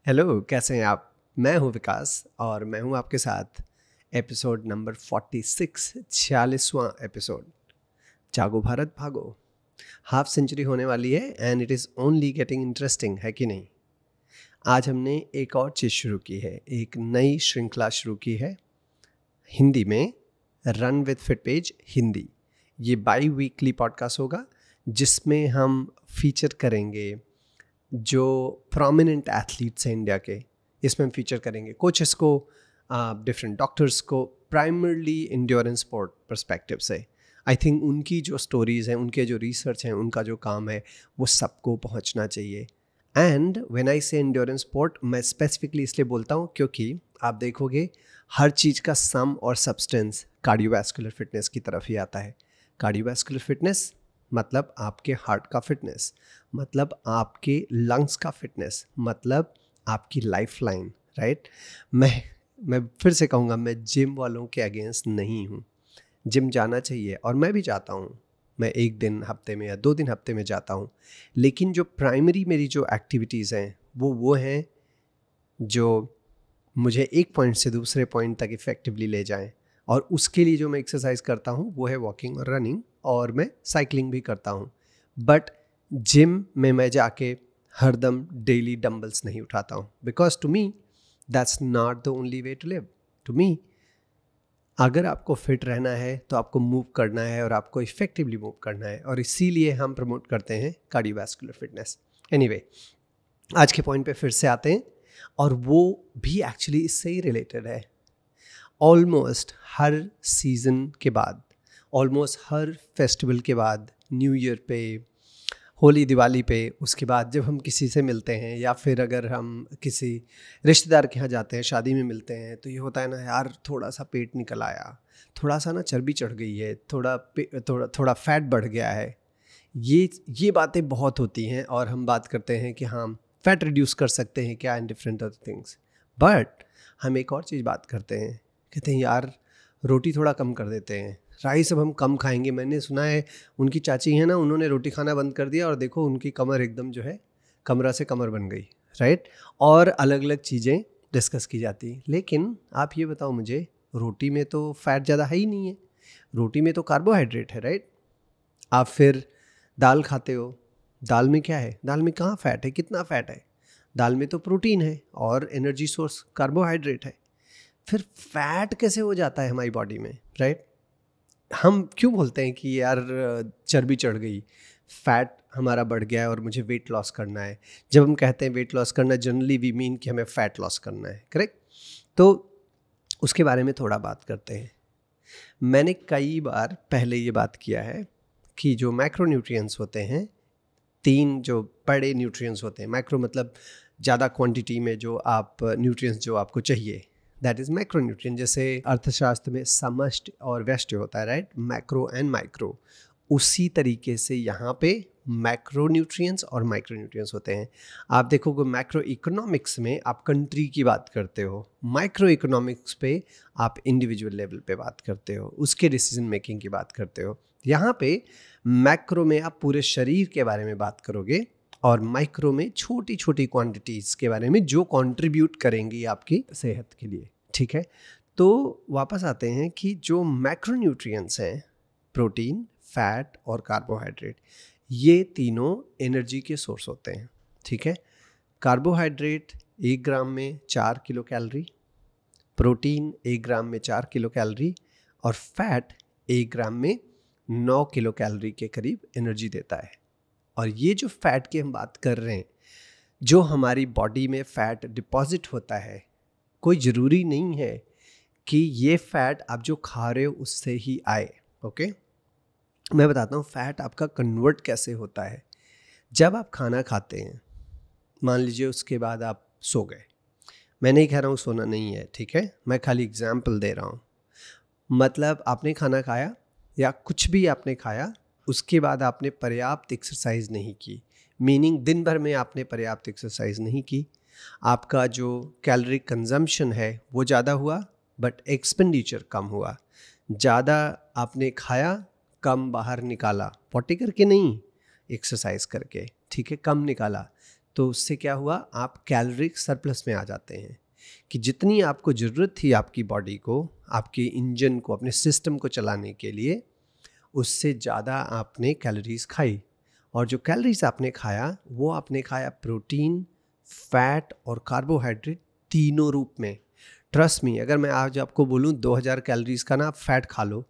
Hello, कैसे हैं आप? मैं हूं विकास और मैं हूं आपके साथ एपिसोड नंबर 46, 46वां एपिसोड। जागो भारत भागो। हाफ सेंचुरी होने वाली है and it is only getting interesting, है कि नहीं? आज हमने एक और चीज़ शुरू की है, एक नई श्रृंखला शुरू की है हिंदी में, run with fit page Hindi. ये बाई वीकली पॉडकास्ट होगा जिसमें हम फीचर करेंगे जो प्रोमिनेंट एथलीट्स हैं इंडिया के। इसमें हम फीचर करेंगे कोचेस को, डिफरेंट डॉक्टर्स को, प्राइमरली इंड्योरेंस स्पोर्ट पर्सपेक्टिव से। आई थिंक उनकी जो स्टोरीज़ हैं, उनके जो रिसर्च हैं, उनका जो काम है वो सबको पहुंचना चाहिए। एंड व्हेन आई से इंड्योरेंस स्पोर्ट, मैं स्पेसिफिकली इसलिए बोलता हूँ क्योंकि आप देखोगे हर चीज़ का सम और सब्सटेंस कार्डियोवैस्कुलर फिटनेस की तरफ ही आता है। कार्डियोवैस्कुलर फिटनेस मतलब आपके हार्ट का फिटनेस, मतलब आपके लंग्स का फिटनेस, मतलब आपकी लाइफ लाइन, राइट? मैं फिर से कहूँगा, मैं जिम वालों के अगेंस्ट नहीं हूँ। जिम जाना चाहिए और मैं भी जाता हूँ। मैं एक दिन हफ्ते में या 2 दिन हफ्ते में जाता हूँ। लेकिन जो प्राइमरी मेरी जो एक्टिविटीज़ हैं वो हैं जो मुझे एक पॉइंट से दूसरे पॉइंट तक इफ़ेक्टिवली ले जाएं। और उसके लिए जो मैं एक्सरसाइज करता हूँ वो है वॉकिंग और रनिंग, और मैं साइकिलिंग भी करता हूँ। बट जिम में मैं जाके हरदम डेली डंबल्स नहीं उठाता हूँ, because to me that's not the only way to live. To me, अगर आपको फिट रहना है तो आपको मूव करना है और आपको इफेक्टिवली मूव करना है, और इसीलिए हम प्रमोट करते हैं कार्डियोवैस्कुलर फिटनेस। एनीवे, आज के पॉइंट पे फिर से आते हैं, और वो भी एक्चुअली इससे ही रिलेटेड है। ऑलमोस्ट हर सीज़न के बाद, ऑलमोस्ट हर फेस्टिवल के बाद, न्यू ईयर पे, होली दिवाली पे, उसके बाद जब हम किसी से मिलते हैं या फिर अगर हम किसी रिश्तेदार के यहाँ जाते हैं, शादी में मिलते हैं, तो ये होता है ना यार, थोड़ा सा पेट निकल आया, थोड़ा सा ना चर्बी चढ़ गई है, थोड़ा फैट बढ़ गया है। ये बातें बहुत होती हैं और हम बात करते हैं कि हाँ, फैट रिड्यूस कर सकते हैं क्या, and different other things. But हम एक और चीज़ बात करते हैं, कहते हैं यार रोटी थोड़ा कम कर देते हैं, राइस अब हम कम खाएंगे। मैंने सुना है उनकी चाची है ना, उन्होंने रोटी खाना बंद कर दिया और देखो उनकी कमर एकदम जो है कमरा से कमर बन गई, राइट? और अलग अलग चीज़ें डिस्कस की जाती। लेकिन आप ये बताओ मुझे, रोटी में तो फैट ज़्यादा है ही नहीं है, रोटी में तो कार्बोहाइड्रेट है, राइट? आप फिर दाल खाते हो, दाल में क्या है? दाल में कहाँ फैट है, कितना फैट है? दाल में तो प्रोटीन है और एनर्जी सोर्स कार्बोहाइड्रेट है। फिर फैट कैसे हो जाता है हमारी बॉडी में, राइट? हम क्यों बोलते हैं कि यार चर्बी चढ़ गई, फैट हमारा बढ़ गया है और मुझे वेट लॉस करना है? जब हम कहते हैं वेट लॉस करना, जनरली वी मीन कि हमें फैट लॉस करना है, करेक्ट? तो उसके बारे में थोड़ा बात करते हैं। मैंने कई बार पहले ये बात किया है कि जो मैक्रो न्यूट्रिएंट्स होते हैं, 3 जो बड़े न्यूट्रिएंट्स होते हैं, मैक्रो मतलब ज़्यादा क्वांटिटी में जो आप न्यूट्रिएंट्स जो आपको चाहिए, दैट इज़ मैक्रो न्यूट्रिएंट। जैसे अर्थशास्त्र में समष्टि और व्यष्टि होता है, राइट? Macro and micro. उसी तरीके से यहाँ पे मैक्रो न्यूट्रिएंट्स और माइक्रो न्यूट्रिएंट्स होते हैं। आप देखोगे मैक्रो इकोनॉमिक्स में आप कंट्री की बात करते हो, माइक्रो इकोनॉमिक्स पे आप इंडिविजुअल लेवल पे बात करते हो, उसके डिसीजन मेकिंग की बात करते हो। यहाँ पे मैक्रो में आप पूरे शरीर के बारे में बात करोगे और माइक्रो में छोटी छोटी क्वांटिटीज़ के बारे में जो कंट्रीब्यूट करेंगी आपकी सेहत के लिए, ठीक है? तो वापस आते हैं कि जो मैक्रो न्यूट्रिएंट्स हैं, प्रोटीन, फैट और कार्बोहाइड्रेट, ये तीनों एनर्जी के सोर्स होते हैं, ठीक है? कार्बोहाइड्रेट 1 ग्राम में 4 किलो कैलोरी, प्रोटीन 1 ग्राम में 4 किलो कैलोरी, और फैट 1 ग्राम में 9 किलो कैलोरी के करीब एनर्जी देता है। और ये जो फैट की हम बात कर रहे हैं, जो हमारी बॉडी में फैट डिपॉजिट होता है, कोई ज़रूरी नहीं है कि ये फैट आप जो खा रहे हो उससे ही आए, ओके? मैं बताता हूँ फैट आपका कन्वर्ट कैसे होता है। जब आप खाना खाते हैं, मान लीजिए उसके बाद आप सो गए, मैं नहीं कह रहा हूँ सोना नहीं है, ठीक है? मैं खाली एग्जाम्पल दे रहा हूँ। मतलब आपने खाना खाया या कुछ भी आपने खाया, उसके बाद आपने पर्याप्त एक्सरसाइज नहीं की, मीनिंग दिन भर में आपने पर्याप्त एक्सरसाइज नहीं की, आपका जो कैलोरी कंजम्पशन है वो ज़्यादा हुआ बट एक्सपेंडिचर कम हुआ। ज़्यादा आपने खाया, कम बाहर निकाला, पॉटी करके नहीं, एक्सरसाइज करके, ठीक है? कम निकाला, तो उससे क्या हुआ, आप कैलोरिक सरप्लस में आ जाते हैं कि जितनी आपको ज़रूरत थी आपकी बॉडी को, आपके इंजन को, अपने सिस्टम को चलाने के लिए, उससे ज़्यादा आपने कैलोरीज खाई। और जो कैलोरीज आपने खाया वो आपने खाया प्रोटीन, फैट और कार्बोहाइड्रेट तीनों रूप में। ट्रस्ट मी, अगर मैं आज आपको बोलूँ 2000 कैलोरीज का ना आप फैट खा लो,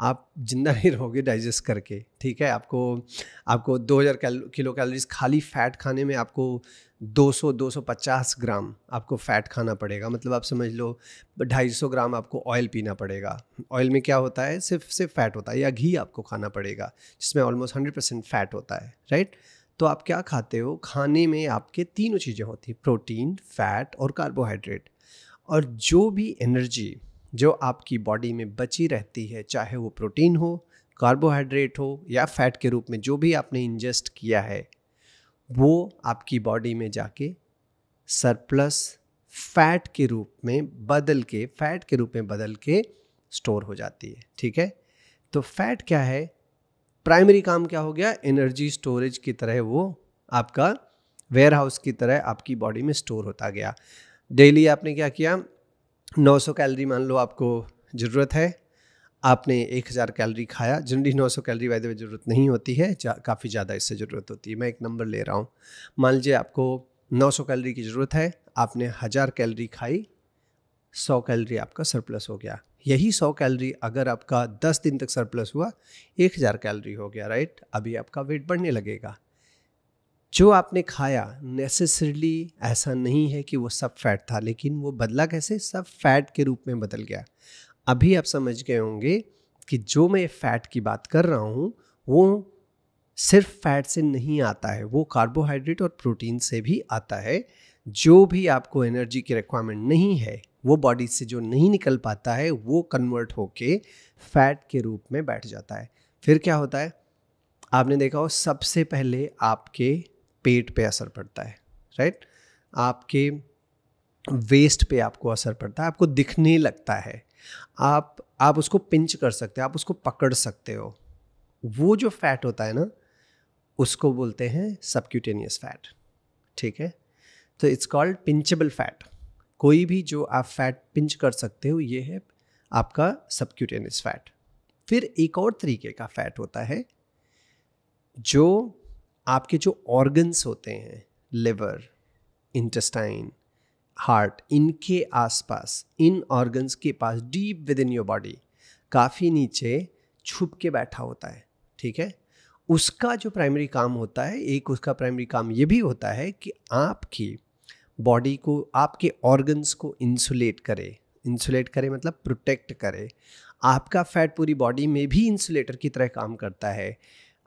आप जिंदा नहीं रहोगे डाइजेस्ट करके, ठीक है। आपको 2000 किलो कैलोरीज खाली फैट खाने में आपको 200-250 ग्राम आपको फैट खाना पड़ेगा। मतलब आप समझ लो 250 ग्राम आपको ऑयल पीना पड़ेगा। ऑयल में क्या होता है, सिर्फ फैट होता है। या घी आपको खाना पड़ेगा जिसमें ऑलमोस्ट 100% फैट होता है, राइट। तो आप क्या खाते हो, खाने में आपके तीनों चीज़ें होती हैं, प्रोटीन, फैट और कार्बोहाइड्रेट। और जो भी एनर्जी जो आपकी बॉडी में बची रहती है, चाहे वो प्रोटीन हो, कार्बोहाइड्रेट हो या फैट के रूप में जो भी आपने इंजेस्ट किया है, वो आपकी बॉडी में जाके सरप्लस फैट के रूप में बदल के स्टोर हो जाती है, ठीक है। तो फैट क्या है, प्राइमरी काम क्या हो गया, एनर्जी स्टोरेज की तरह वो आपका वेयर हाउस की तरह आपकी बॉडी में स्टोर होता गया। डेली आपने क्या किया, 900 कैलोरी मान लो आपको ज़रूरत है, आपने 1000 कैलोरी खाया। जनरली 900 कैलोरी वायदे में ज़रूरत नहीं होती है, काफ़ी ज़्यादा इससे ज़रूरत होती है। मैं एक नंबर ले रहा हूँ, मान लीजिए आपको 900 कैलोरी की ज़रूरत है, आपने 1000 कैलोरी खाई, 100 कैलोरी आपका सरप्लस हो गया। यही 100 कैलोरी अगर आपका 10 दिन तक सरप्लस हुआ, 1000 कैलोरी हो गया, राइट। अभी आपका वेट बढ़ने लगेगा। जो आपने खाया नेसेसरली ऐसा नहीं है कि वो सब फैट था, लेकिन वो बदला कैसे, सब फैट के रूप में बदल गया। अभी आप समझ गए होंगे कि जो मैं फैट की बात कर रहा हूँ वो सिर्फ फैट से नहीं आता है, वो कार्बोहाइड्रेट और प्रोटीन से भी आता है। जो भी आपको एनर्जी की रिक्वायरमेंट नहीं है, वो बॉडी से जो नहीं निकल पाता है, वो कन्वर्ट होके फैट के रूप में बैठ जाता है। फिर क्या होता है, आपने देखा हो सबसे पहले आपके पेट पे असर पड़ता है, राइट। आपके वेस्ट पे आपको असर पड़ता है, आपको दिखने लगता है, आप उसको पिंच कर सकते हो, आप उसको पकड़ सकते हो। वो जो फैट होता है ना, उसको बोलते हैं सबक्यूटेनियस फैट, ठीक है। तो इट्स कॉल्ड पिंचेबल फैट। कोई भी जो आप फैट पिंच कर सकते हो, ये है आपका सबक्यूटेनियस फैट। फिर एक और तरीके का फैट होता है, जो आपके जो ऑर्गन्स होते हैं, लिवर, इंटेस्टाइन, हार्ट, इनके आसपास, इन ऑर्गन्स के पास, deep within your body, काफ़ी नीचे छुप के बैठा होता है, ठीक है। उसका जो प्राइमरी काम होता है, एक उसका प्राइमरी काम ये भी होता है कि आपकी बॉडी को, आपके ऑर्गन्स को इंसुलेट करे मतलब प्रोटेक्ट करे। आपका फैट पूरी बॉडी में भी इंसुलेटर की तरह काम करता है।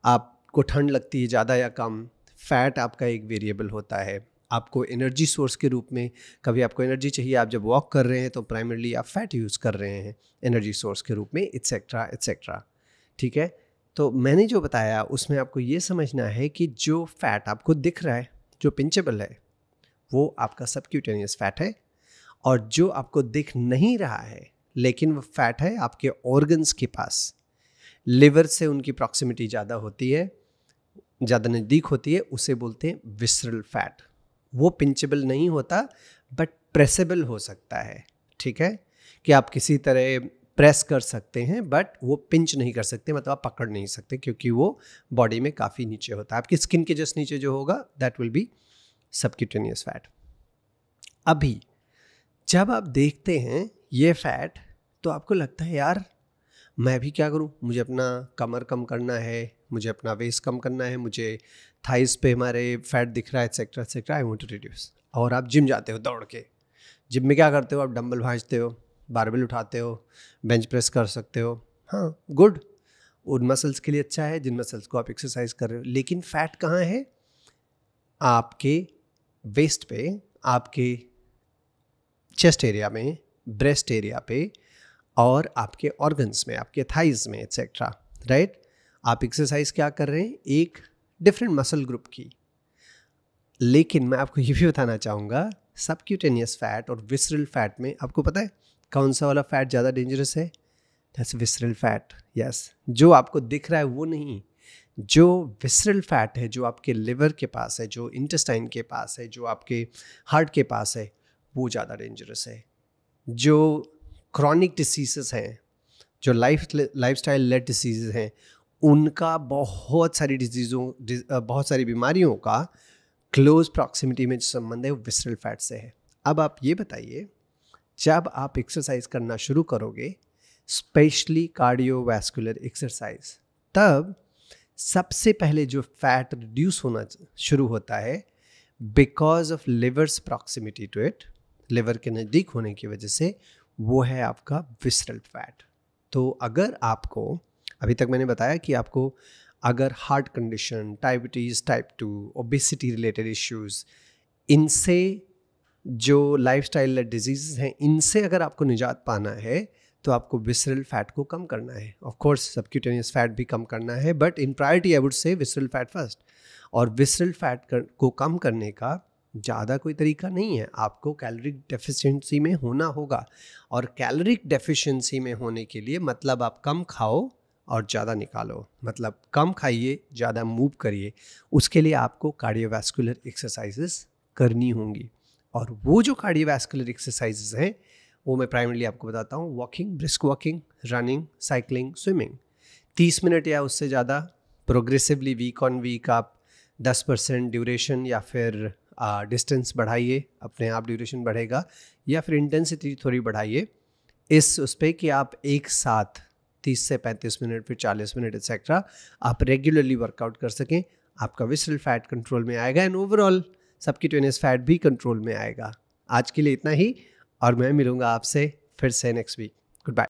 आपको ठंड लगती है ज़्यादा या कम, फैट आपका एक वेरिएबल होता है। आपको एनर्जी सोर्स के रूप में, कभी आपको एनर्जी चाहिए, आप जब वॉक कर रहे हैं तो प्राइमरली आप फैट यूज़ कर रहे हैं एनर्जी सोर्स के रूप में, एट्सेट्रा एट्सेट्रा, ठीक है। तो मैंने जो बताया उसमें आपको ये समझना है कि जो फैट आपको दिख रहा है, जो पिंचेबल है, वो आपका सबक्यूटेनियस फैट है। और जो आपको दिख नहीं रहा है लेकिन वो फैट है आपके ऑर्गन्स के पास, लिवर से उनकी प्रॉक्सिमिटी ज़्यादा होती है, ज़्यादा नज़दीक होती है, उसे बोलते हैं विसरल फैट। वो पिंचेबल नहीं होता बट प्रेसेबल हो सकता है, ठीक है, कि आप किसी तरह प्रेस कर सकते हैं बट वो पिंच नहीं कर सकते, मतलब आप पकड़ नहीं सकते, क्योंकि वो बॉडी में काफ़ी नीचे होता है। आपकी स्किन के जस्ट नीचे जो होगा that will be subcutaneous fat. अभी जब आप देखते हैं ये फैट तो आपको लगता है यार मैं भी क्या करूं, मुझे अपना कमर कम करना है, मुझे अपना वेस्ट कम करना है, मुझे थाइस पे हमारे फैट दिख रहा है, etcetera etcetera, I want to reduce. और आप जिम जाते हो दौड़ के, जिम में क्या करते हो, आप डंबल भांजते हो, बारबेल उठाते हो, बेंच प्रेस कर सकते हो, हाँ गुड, उन मसल्स के लिए अच्छा है जिन मसल्स को आप एक्सरसाइज कर रहे हो। लेकिन फैट कहाँ है, आपके वेस्ट पे, आपके चेस्ट एरिया में, ब्रेस्ट एरिया पे, और आपके ऑर्गन्स में, आपके थाइज में, एक्सेट्रा, राइट। आप एक्सरसाइज क्या कर रहे हैं, एक डिफरेंट मसल ग्रुप की। लेकिन मैं आपको ये भी बताना चाहूँगा, सबक्यूटेनियस फैट और विसरल फैट में आपको पता है कौन सा वाला फैट ज़्यादा डेंजरस है, दैट्स विसरल फैट, यस। जो आपको दिख रहा है वो नहीं, जो विसरल फैट है, जो आपके लिवर के पास है, जो इंटेस्टाइन के पास है, जो आपके हार्ट के पास है, वो ज़्यादा डेंजरस है। जो क्रॉनिक डिसीज़ेस हैं, जो लाइफस्टाइल लेड डिसीज़ेस हैं, उनका बहुत सारी बीमारियों का क्लोज प्रॉक्सिमिटी में जो संबंध है वो विसरल फैट से है। अब आप ये बताइए, जब आप एक्सरसाइज करना शुरू करोगे, स्पेशली कार्डियोवैस्कुलर एक्सरसाइज, तब सबसे पहले जो फैट रिड्यूस होना शुरू होता है because of liver's proximity to it, liver के नज़दीक होने की वजह से, वो है आपका विसरल फैट। तो अगर आपको, अभी तक मैंने बताया कि आपको अगर heart condition, diabetes type 2, obesity related issues, इनसे जो लाइफस्टाइल डिजीज़ हैं, इनसे अगर आपको निजात पाना है तो आपको विसरल फैट को कम करना है। ऑफ कोर्स सबक्यूटेनियस फैट भी कम करना है, but in priority I would say visceral fat first. और विसरल फैट को कम करने का ज़्यादा कोई तरीका नहीं है, आपको कैलोरिक डेफिशिएंसी में होना होगा। और कैलोरिक डेफिशिएंसी में होने के लिए मतलब आप कम खाओ और ज़्यादा निकालो, मतलब कम खाइए, ज़्यादा मूव करिए। उसके लिए आपको कार्डियोवैस्कुलर एक्सरसाइजेस करनी होंगी। और वो जो कार्डियोवैस्कुलर एक्सरसाइजेस हैं, वो मैं प्राइमरली आपको बताता हूँ। Walking, brisk walking, running, cycling, swimming, 30 minute या उससे ज़्यादा प्रोग्रेसिवली वीक ऑन वीक आप 10% ड्यूरेशन या फिर डिस्टेंस बढ़ाइए, अपने आप ड्यूरेशन बढ़ेगा, या फिर इंटेंसिटी थोड़ी बढ़ाइए इस उस पर कि आप एक साथ 30 से 35 मिनट, फिर 40 मिनट एक्सेट्रा आप रेगुलरली वर्कआउट कर सकें। आपका विसरल फैट कंट्रोल में आएगा एंड ओवरऑल सबक्यूटेनियस फैट भी कंट्रोल में आएगा। आज के लिए इतना ही, और मैं मिलूंगा आपसे फिर से नेक्स्ट वीक। Good bye.